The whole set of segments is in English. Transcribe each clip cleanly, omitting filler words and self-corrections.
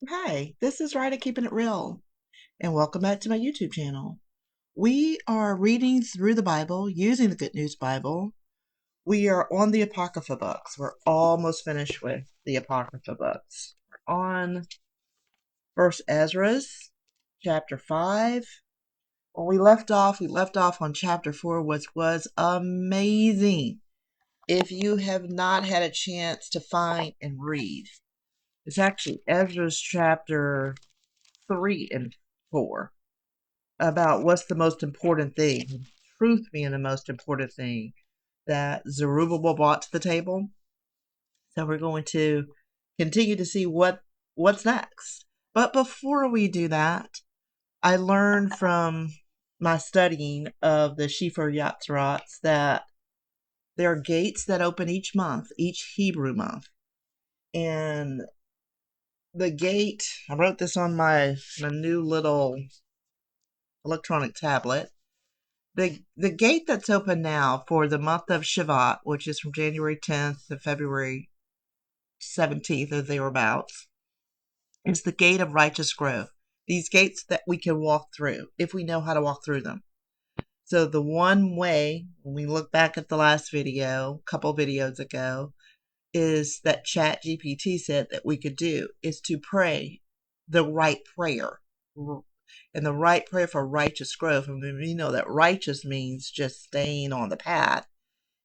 Hi, this is Ridea Keeping It Real, and welcome back to my YouTube channel. We are reading through the Bible using the Good News Bible. We are on the Apocrypha books. We're almost finished with the Apocrypha books. We're on First Esdras, chapter 5. When we left off on chapter 4, which was amazing. If you have not had a chance to find and read, it's actually Esdras chapter 3 and 4. About what's the most important thing, truth being the most important thing that Zerubbabel brought to the table. So we're going to continue to see what's next. But before we do that, I learned from my studying of the Sefer Yatzarats that there are gates that open each month, each Hebrew month. And the gate, I wrote this on my new little electronic tablet. The gate that's open now for the month of Shavat, which is from January 10th to February 17th or thereabouts, is the gate of righteous growth. These gates that we can walk through if we know how to walk through them. So the one way, when we look back at the last video, a couple videos ago, is that ChatGPT said that we could do is to pray the right prayer. And the right prayer for righteous growth, and we know that righteous means just staying on the path,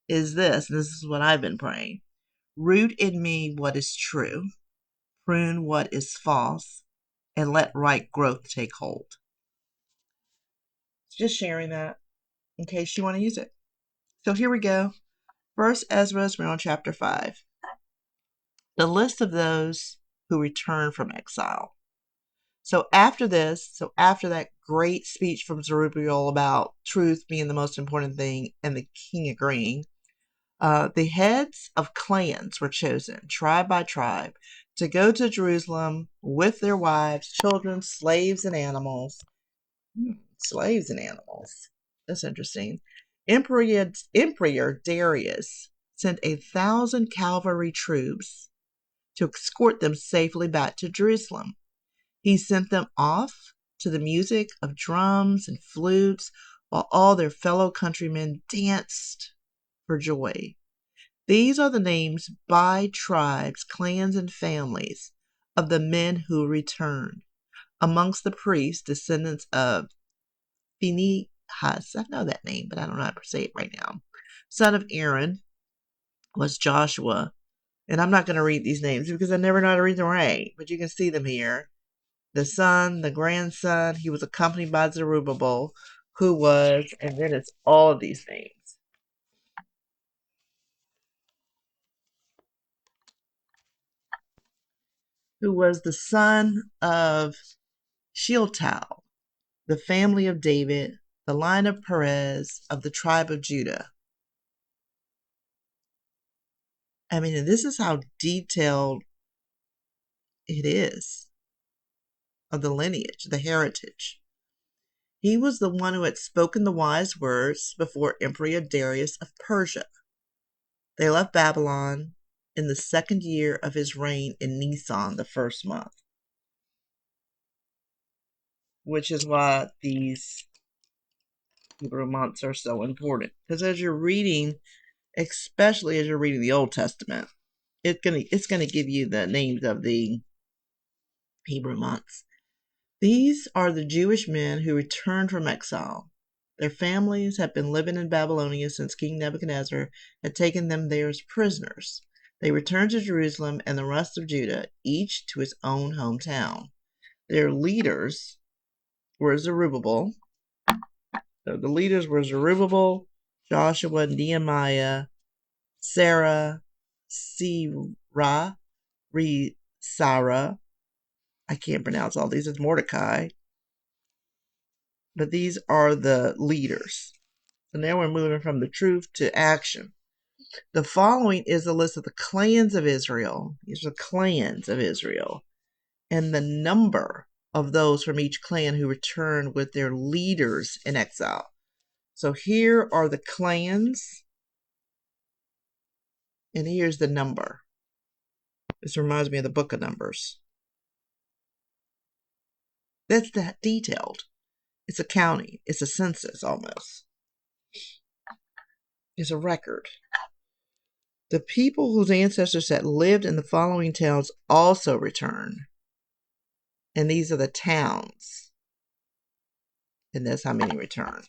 is this. This is what I've been praying. Root in me what is true, prune what is false, and let right growth take hold. Just sharing that in case you want to use it. So here we go. First Esdras, we're on chapter 5. The list of those who return from exile. So after that great speech from Zerubbabel about truth being the most important thing and the king agreeing, the heads of clans were chosen, tribe by tribe, to go to Jerusalem with their wives, children, slaves, and animals. Slaves and animals. That's interesting. Emperor Darius sent 1,000 cavalry troops to escort them safely back to Jerusalem. He sent them off to the music of drums and flutes while all their fellow countrymen danced for joy. These are the names by tribes, clans, and families of the men who returned. Amongst the priests, descendants of Phinehas, I know that name, but I don't know how to say it right now, son of Aaron, was Joshua. And I'm not going to read these names because I never know how to read them right, but you can see them here. The son, the grandson, he was accompanied by Zerubbabel, who was, and then it's all of these names, who was the son of Shealtiel, the family of David, the line of Perez, of the tribe of Judah. I mean, and this is how detailed it is of the lineage, the heritage. He was the one who had spoken the wise words before Emperor Darius of Persia. They left Babylon in the 2nd year of his reign in Nisan, the 1st month, which is why these Hebrew months are so important. Because as you're reading, especially as you're reading the Old Testament, it's gonna give you the names of the Hebrew months. These are the Jewish men who returned from exile. Their families had been living in Babylonia since King Nebuchadnezzar had taken them there as prisoners. They returned to Jerusalem and the rest of Judah, each to his own hometown. Their leaders were Zerubbabel. So the leaders were Zerubbabel, Joshua, Nehemiah, Sarah, Sirah, Sarah. I can't pronounce all these. It's Mordecai. But these are the leaders. So now we're moving from the truth to action. The following is a list of the clans of Israel. These are clans of Israel. And the number of those from each clan who returned with their leaders in exile. So here are the clans. And here's the number. This reminds me of the book of Numbers. That's that detailed. It's a county. It's a census almost. It's a record. The people whose ancestors had lived in the following towns also return. And these are the towns. And that's how many returned.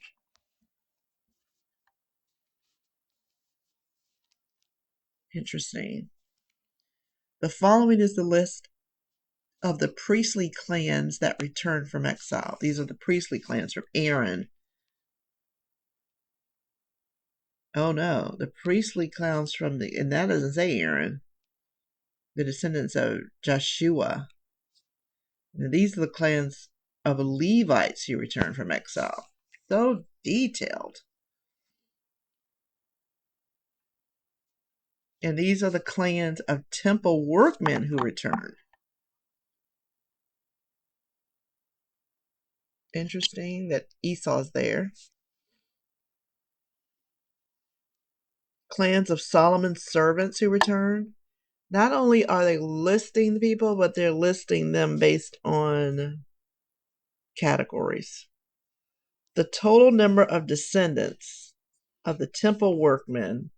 Interesting. The following is the list of the priestly clans that returned from exile. These are the priestly clans from Aaron. Oh no, the priestly clans from and that doesn't say Aaron. The descendants of Joshua. And these are the clans of Levites who returned from exile. So detailed. And these are the clans of temple workmen who returned. Interesting that Esau's there. Clans of Solomon's servants who returned. Not only are they listing the people, but they're listing them based on categories. The total number of descendants of the temple workmen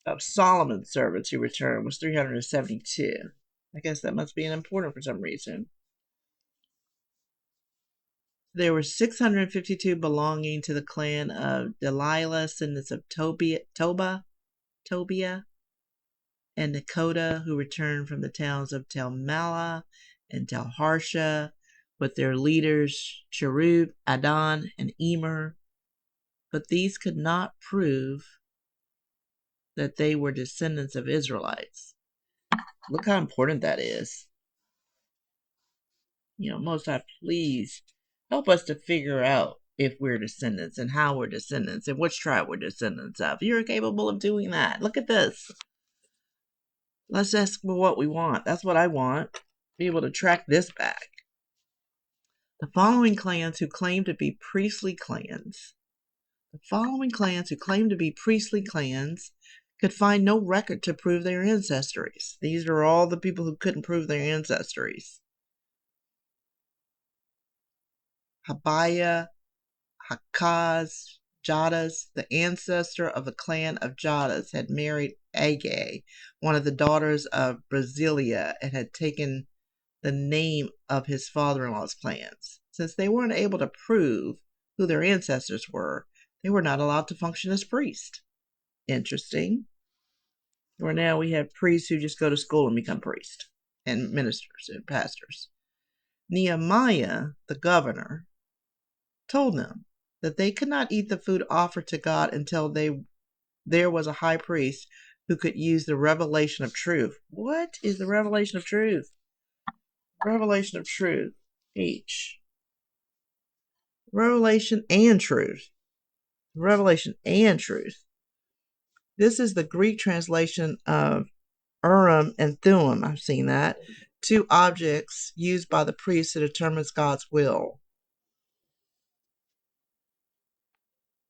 of Solomon's servants who returned was 372. I guess that must be important for some reason. There were 652 belonging to the clan of Delilah, descendants of Tobiah, and Nekoda, who returned from the towns of Tel Melah and Tel Harsha, with their leaders Cherub, Adon, and Emer. But these could not prove that they were descendants of Israelites. Look how important that is. Most High, please help us to figure out if we're descendants and how we're descendants and which tribe we're descendants of. You're capable of doing that. Look at this. Let's ask for what we want. That's what I want. Be able to track this back. The following clans who claim to be priestly clans. Could find no record to prove their ancestries. These are all the people who couldn't prove their ancestries. Habiah, Hakaz, Jadaz, the ancestor of the clan of Jadaz, had married Agag, one of the daughters of Brasilia, and had taken the name of his father-in-law's clans. Since they weren't able to prove who their ancestors were, they were not allowed to function as priests. Interesting. Where now we have priests who just go to school and become priests, and ministers and pastors. Nehemiah, the governor, told them that they could not eat the food offered to God until there was a high priest who could use the revelation of truth. What is the revelation of truth? Revelation of truth. H. Revelation and truth. Revelation and truth. This is the Greek translation of Urim and Thummim. I've seen that. Two objects used by the priest to determine God's will.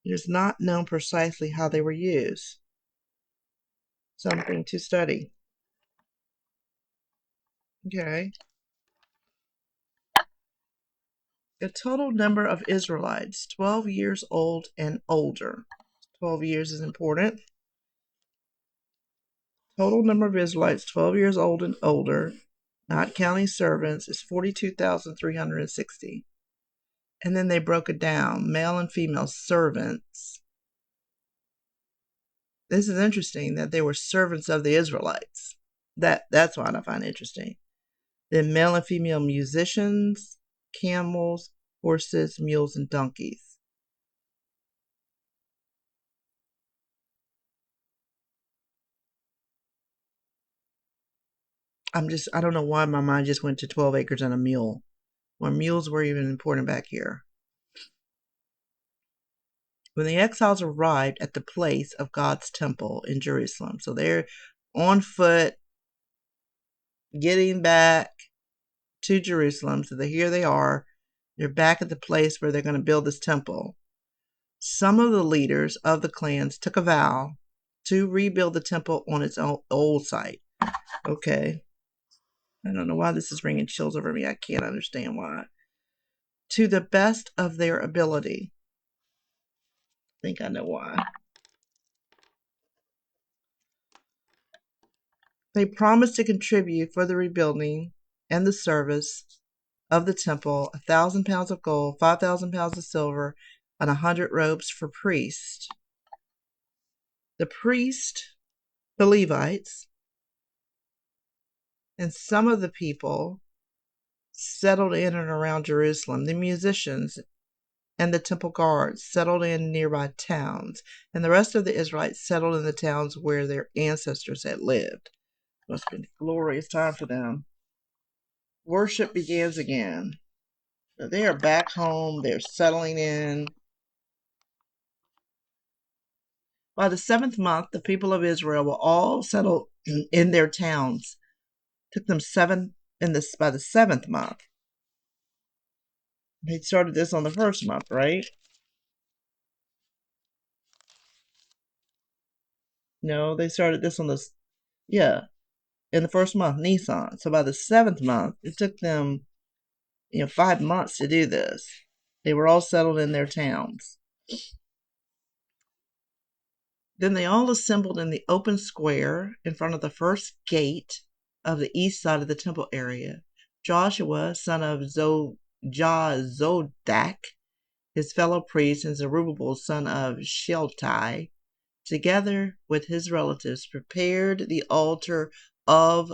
It is not known precisely how they were used. Something to study. Okay. The total number of Israelites, 12 years old and older. 12 years is important. Total number of Israelites, 12 years old and older, not counting servants, is 42,360. And then they broke it down, male and female servants. This is interesting that they were servants of the Israelites. That's what I find interesting. Then male and female musicians, camels, horses, mules, and donkeys. I don't know why my mind just went to 12 acres and a mule, when mules were even important back here. When the exiles arrived at the place of God's temple in Jerusalem, so they're on foot getting back to Jerusalem, so here they are. They're back at the place where they're going to build this temple. Some of the leaders of the clans took a vow to rebuild the temple on its old site. Okay. I don't know why this is bringing chills over me. I can't understand why. To the best of their ability. I think I know why. They promised to contribute for the rebuilding and the service of the temple 1,000 pounds of gold, 5,000 pounds of silver, and 100 robes for priests. The priest, the Levites, and some of the people settled in and around Jerusalem. The musicians and the temple guards settled in nearby towns, and the rest of the Israelites settled in the towns where their ancestors had lived. It must have been a glorious time for them. Worship begins again. So they are back home. They're settling in. By the 7th month, the people of Israel will all settle in their towns. It took them by the 7th month. They started this on the 1st month, right? No, they started this on in the 1st month, Nisan. So by the 7th month, it took them, 5 months to do this. They were all settled in their towns. Then they all assembled in the open square in front of the first gate of the east side of the temple area. Joshua, son of Zodak, his fellow priest, and Zerubbabel, son of Shealtiel, together with his relatives, prepared the altar of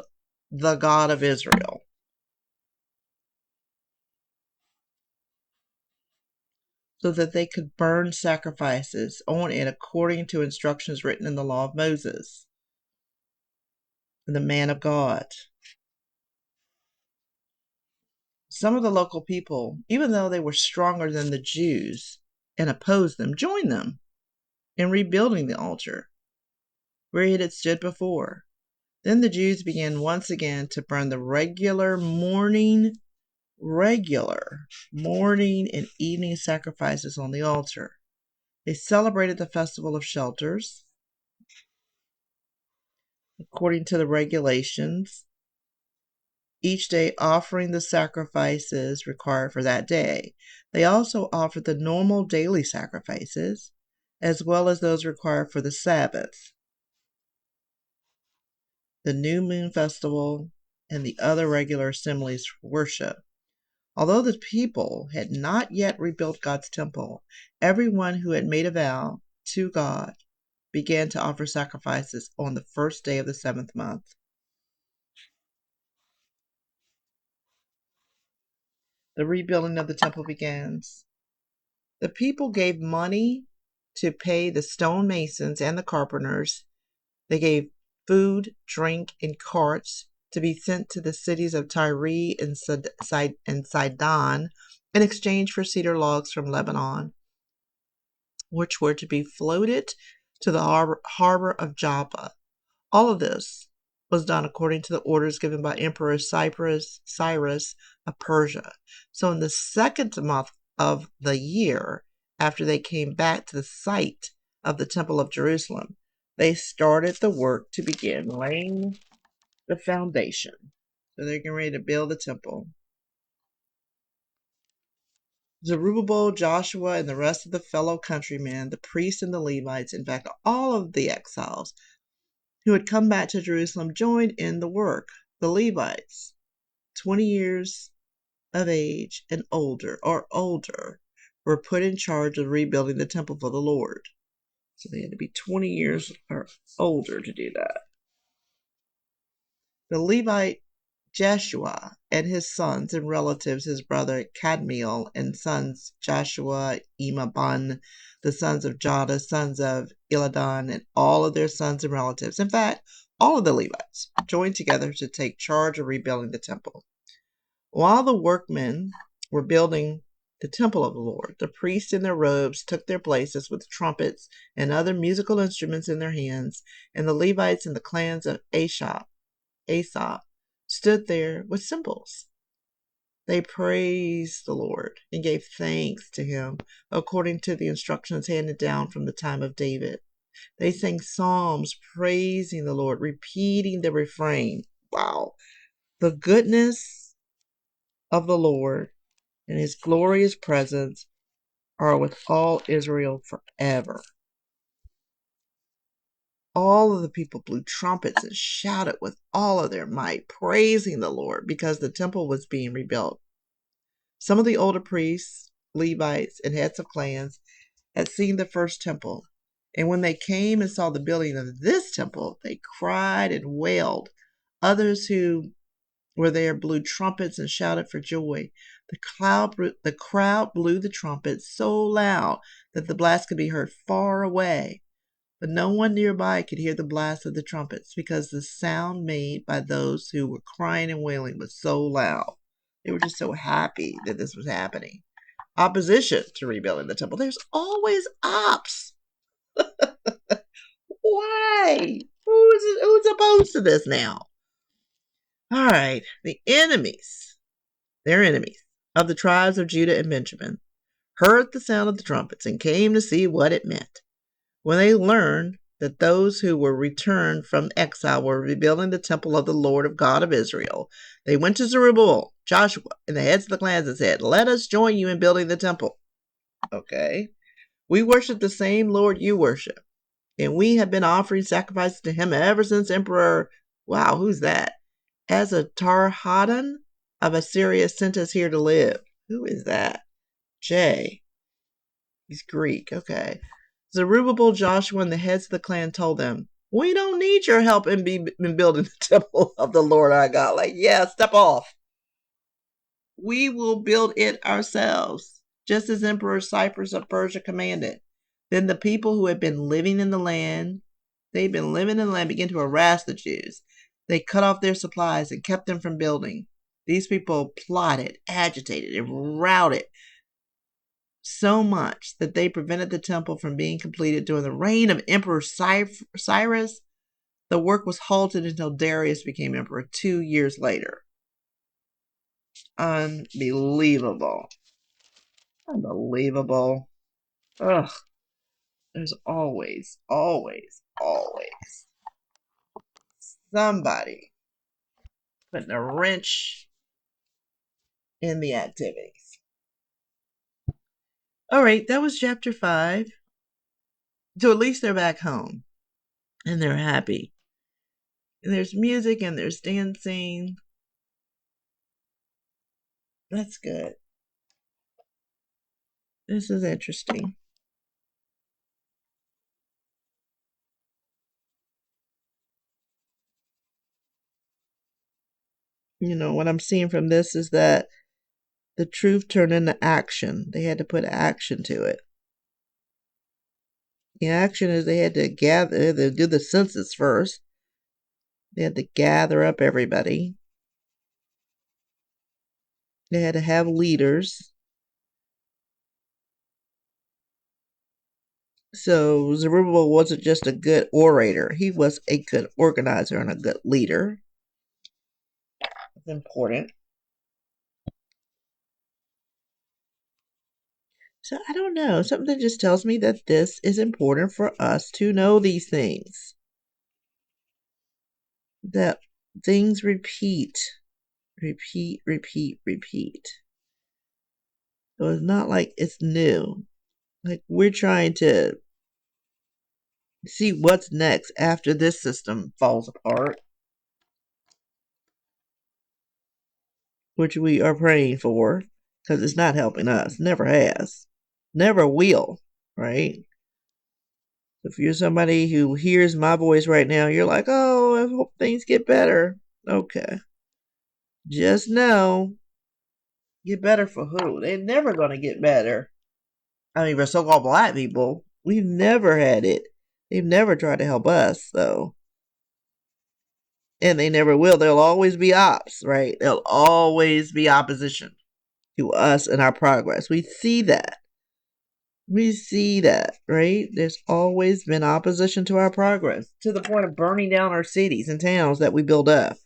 the God of Israel, so that they could burn sacrifices on it according to instructions written in the law of Moses, the man of God. Some of the local people, even though they were stronger than the Jews and opposed them, joined them in rebuilding the altar where it had stood before. Then the Jews began once again to burn the regular morning and evening sacrifices on the altar. They celebrated the Festival of Shelters according to the regulations, each day offering the sacrifices required for that day. They also offered the normal daily sacrifices, as well as those required for the Sabbath, the new moon festival, and the other regular assemblies for worship. Although the people had not yet rebuilt God's temple, everyone who had made a vow to God began to offer sacrifices on the first day of the 7th month. The rebuilding of the temple begins. The people gave money to pay the stonemasons and the carpenters. They gave food, drink, and carts to be sent to the cities of Tyre and Sidon in exchange for cedar logs from Lebanon, which were to be floated to the harbor of Joppa. All of this was done according to the orders given by Emperor Cyrus of Persia. So in the 2nd month of the year, after they came back to the site of the Temple of Jerusalem, they started the work to begin laying the foundation. So they're getting ready to build the temple. Zerubbabel, Joshua, and the rest of the fellow countrymen, the priests and the Levites, in fact, all of the exiles who had come back to Jerusalem, joined in the work. The Levites, 20 years of age and older, were put in charge of rebuilding the temple for the Lord. So they had to be 20 years or older to do that. The Levite Jeshua and his sons and relatives, his brother Kadmiel and sons Joshua, Imabun, the sons of Jada, sons of Eladan, and all of their sons and relatives. In fact, all of the Levites joined together to take charge of rebuilding the temple. While the workmen were building the temple of the Lord, the priests in their robes took their places with trumpets and other musical instruments in their hands, and the Levites and the clans of Asaph stood there with cymbals. They praised the Lord and gave thanks to him according to the instructions handed down from the time of David. They sang psalms praising the Lord, repeating the refrain. Wow. The goodness of the Lord and his glorious presence are with all Israel forever. All of the people blew trumpets and shouted with all of their might, praising the Lord because the temple was being rebuilt. Some of the older priests, Levites, and heads of clans had seen the first temple. And when they came and saw the building of this temple, they cried and wailed. Others who were there blew trumpets and shouted for joy. The crowd blew the trumpets so loud that the blast could be heard far away. But no one nearby could hear the blast of the trumpets because the sound made by those who were crying and wailing was so loud. They were just so happy that this was happening. Opposition to rebuilding the temple. There's always ops. Why? Who's opposed to this now? All right, the enemies, their enemies of the tribes of Judah and Benjamin, heard the sound of the trumpets and came to see what it meant. When they learned that those who were returned from exile were rebuilding the temple of the Lord God of Israel, they went to Zerubbabel, Joshua, and the heads of the clans and said, "Let us join you in building the temple." Okay. We worship the same Lord you worship, and we have been offering sacrifices to him ever since Emperor, wow, who's that? Esarhaddon of Assyria sent us here to live. Who is that? J. He's Greek. Okay. Zerubbabel, Joshua, and the heads of the clan told them, "We don't need your help in building the temple of the Lord our God." Like, yeah, step off. We will build it ourselves, just as Emperor Cyrus of Persia commanded. Then the people who had been living in the land, began to harass the Jews. They cut off their supplies and kept them from building. These people plotted, agitated, and routed so much that they prevented the temple from being completed during the reign of Emperor Cyrus. The work was halted until Darius became emperor 2 years later. Unbelievable. Unbelievable. Ugh. There's always somebody putting a wrench in the activities. All right, that was chapter 5. So at least they're back home and they're happy. And there's music and there's dancing. That's good. This is interesting. What I'm seeing from this is that the truth turned into action. They had to put action to it. The action is they had to do the census first. They had to gather up everybody. They had to have leaders. So Zerubbabel wasn't just a good orator. He was a good organizer and a good leader. It's important. So I don't know. Something just tells me that this is important for us to know these things. That things repeat. So it's not like it's new. Like we're trying to see what's next after this system falls apart, which we are praying for because it's not helping us. Never has. Never will, right? If you're somebody who hears my voice right now, you're like, "Oh, I hope things get better." Okay. Just know, get better for who? They're never going to get better. I mean, for so-called black people, we've never had it. They've never tried to help us, though. And they never will. There'll always be ops, right? There'll always be opposition to us and our progress. We see that. Right? There's always been opposition to our progress to the point of burning down our cities and towns that we build up.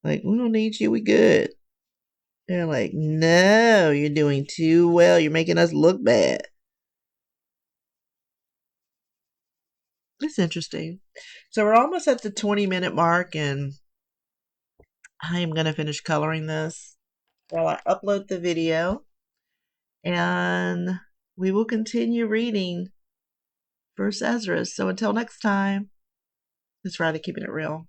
Like, we don't need you. We good. They're like, "No, you're doing too well. You're making us look bad." It's interesting. So we're almost at the 20-minute mark, and I am going to finish coloring this while I upload the video, and we will continue reading First Esdras. So until next time, it's Ridea keeping it real.